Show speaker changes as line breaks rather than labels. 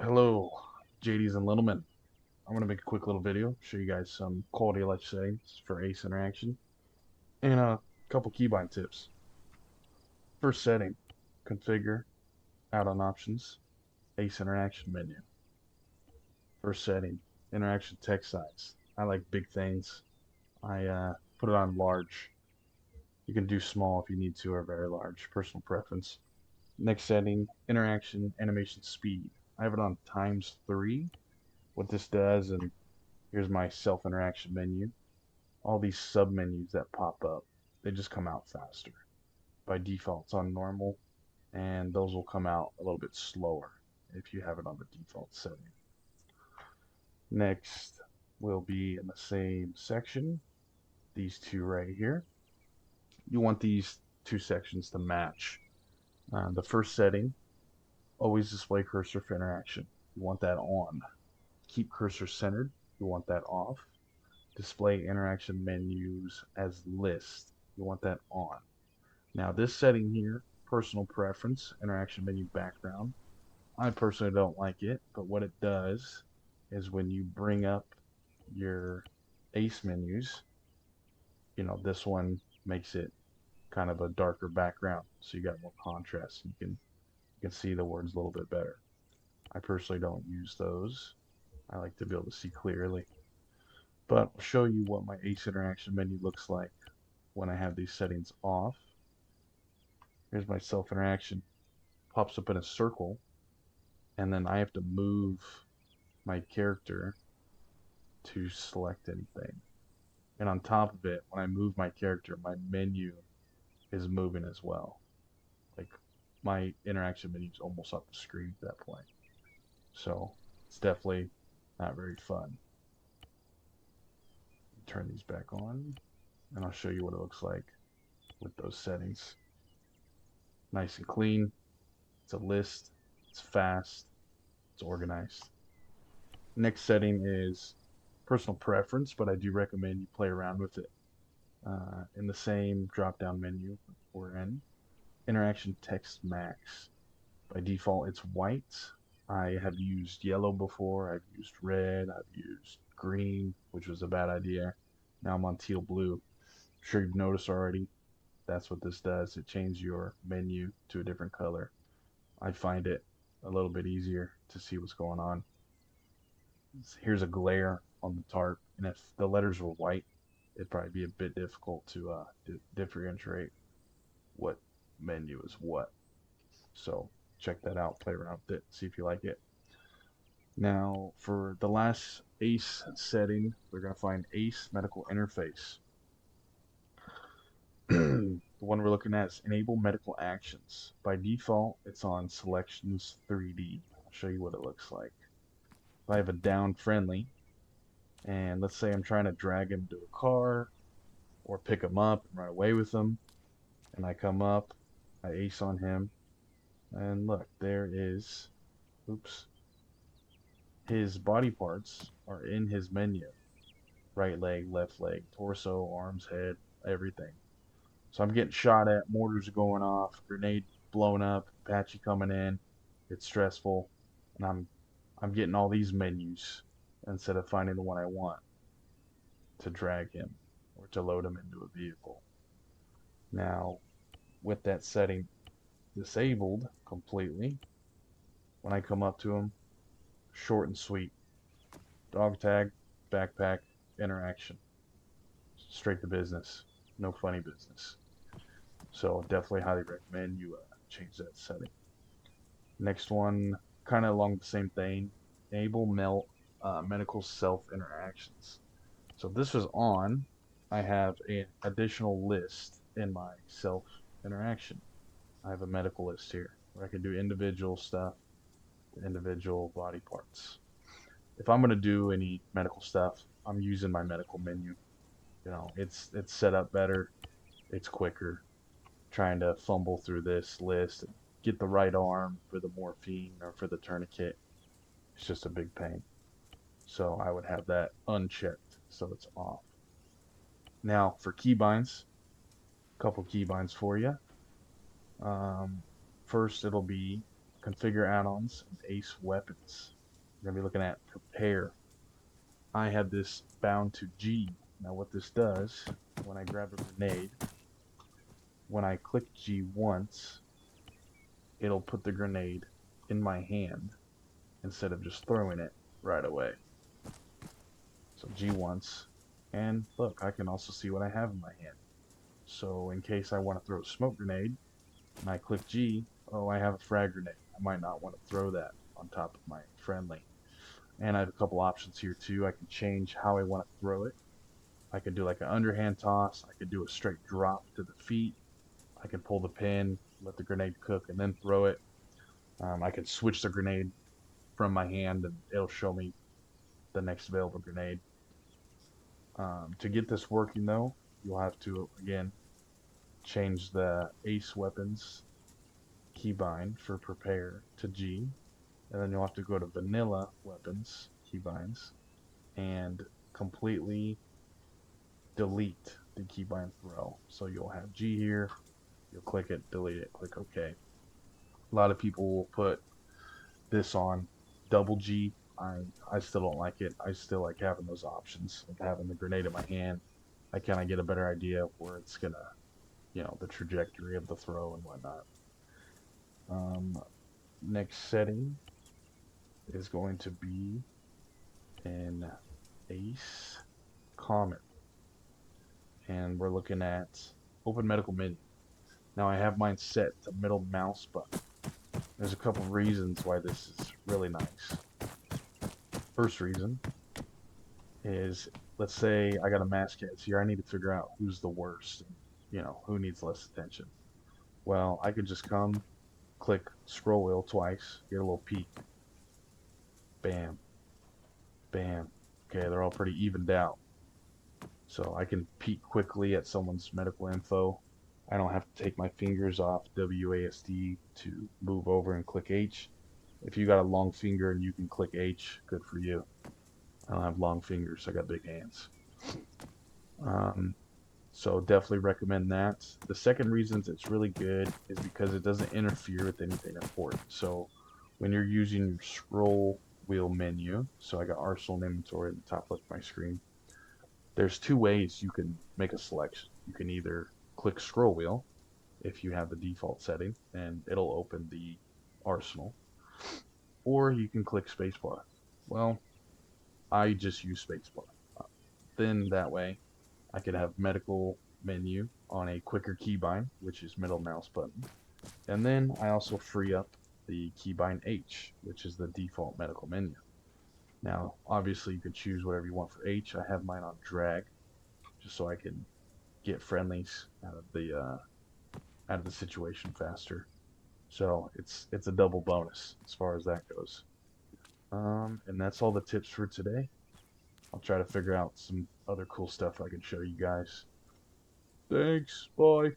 Hello, JDs and Littlemen. I'm going to make a quick little video, show you guys some quality of life settings for ACE interaction, and a couple keybind tips. First setting, configure, add on options, ACE interaction menu. First setting, interaction text size. I like big things. I put it on large. You can do small if you need to, or very large, personal preference. Next setting, interaction animation speed. I have it on ×3. What this does, and here's my self interaction menu. All these sub menus that pop up, they just come out faster. By default, it's on normal, and those will come out a little bit slower if you have it on the default setting. Next will be in the same section, these two right here. You want these two sections to match. The first setting, always display cursor for interaction. You want that on. Keep cursor centered. You want that off. Display interaction menus as list. You want that on. Now this setting here, personal preference, interaction menu background, I personally don't like it, but what it does is when you bring up your ACE menus, this one makes it kind of a darker background, so you got more contrast. You can see the words a little bit better. I personally don't use those. I like to be able to see clearly. But I'll show you what my ACE interaction menu looks like when I have these settings off. Here's my self interaction. Pops up in a circle, and then I have to move my character to select anything. And on top of it, when I move my character, my menu is moving as well. Like my interaction menu is almost off the screen at that point. So it's definitely not very fun. Turn these back on, and I'll show you what it looks like with those settings. Nice and clean. It's a list. It's fast. It's organized. Next setting is personal preference, but I do recommend you play around with it. In the same drop down menu we're in, interaction text max. By default, it's white. I have used yellow before, I've used red, I've used green, which was a bad idea. Now I'm on teal blue. I'm sure you've noticed already. That's what this does. It changes your menu to a different color. I find it a little bit easier to see what's going on. Here's a glare on the tarp, and if the letters were white, it'd probably be a bit difficult to differentiate what menu is what. So check that out, play around with it, see if you like it. Now for the last ACE setting, we're going to find ACE medical interface. The one we're looking at is enable medical actions. By default, it's on selections 3D. I'll show you what it looks like. If I have a down friendly, and let's say I'm trying to drag him to a car or pick him up and run away with him, and I come up, I ace on him, and look, there is, oops, his body parts are in his menu. Right leg, left leg, torso, arms, head, everything. So I'm getting shot at, mortars are going off, grenade blown up, Apache coming in. It's stressful, and I'm getting all these menus instead of finding the one I want to drag him or to load him into a vehicle. Now, with that setting disabled completely, when I come up to him, short and sweet. Dog tag, backpack, interaction. Straight to business. No funny business. So definitely highly recommend you change that setting. Next one, kind of along the same thing, enable medical self interactions. So if this was on, I have an additional list in my self interaction. I have a medical list here where I can do individual stuff, individual body parts. If I'm going to do any medical stuff, I'm using my medical menu. It's set up better, it's quicker. Trying to fumble through this list and get the right arm for the morphine or for the tourniquet, it's just a big pain. So I would have that unchecked so it's off. Now for keybinds, a couple keybinds for you. Um, First, it'll be configure add-ons, and ace weapons. We're going to be looking at prepare. I had this bound to G. Now what this does, when I grab a grenade, when I click G once, it'll put the grenade in my hand instead of just throwing it right away. So G once, and look, I can also see what I have in my hand. So in case I want to throw a smoke grenade, and I click G, oh, I have a frag grenade. I might not want to throw that on top of my friendly. And I have a couple options here too. I can change how I want to throw it. I could do like an underhand toss. I could do a straight drop to the feet. I can pull the pin, let the grenade cook, and then throw it. I can switch the grenade from my hand, and it'll show me the next available grenade. To get this working, though, you'll have to, again, change the ace weapons keybind for prepare to G, and then you'll have to go to vanilla weapons keybinds and completely delete the keybind throw. So you'll have G here, you'll click it, delete it, click OK. A lot of people will put this on double G. I still don't like it. I still like having those options of having the grenade in my hand. I kind of get a better idea of where it's gonna, the trajectory of the throw and whatnot. Next setting is going to be an ace common, and we're looking at open medical menu. Now I have mine set to middle mouse button. There's a couple reasons why this is really nice. First reason is, let's say I got a mass cats here. I need to figure out who's the worst, who needs less attention. Well, I could just come, click scroll wheel twice, get a little peek. Bam, bam. Okay, they're all pretty evened out. So I can peek quickly at someone's medical info. I don't have to take my fingers off WASD to move over and click H. If you got a long finger and you can click H, good for you. I don't have long fingers, I got big hands. So definitely recommend that. The second reason it's really good is because it doesn't interfere with anything important. So when you're using your scroll wheel menu, so I got Arsenal and Inventory at the top left of my screen, there's two ways you can make a selection. You can either click scroll wheel if you have the default setting, and it'll open the Arsenal, or you can click spacebar. Well, I just use spacebar. Then that way I could have medical menu on a quicker keybind, which is middle mouse button. And then I also free up the keybind H, which is the default medical menu. Now, obviously you could choose whatever you want for H. I have mine on drag, just so I can get friendlies out of the situation faster. So it's a double bonus as far as that goes. And that's all the tips for today. I'll try to figure out some other cool stuff I can show you guys. Thanks. Bye.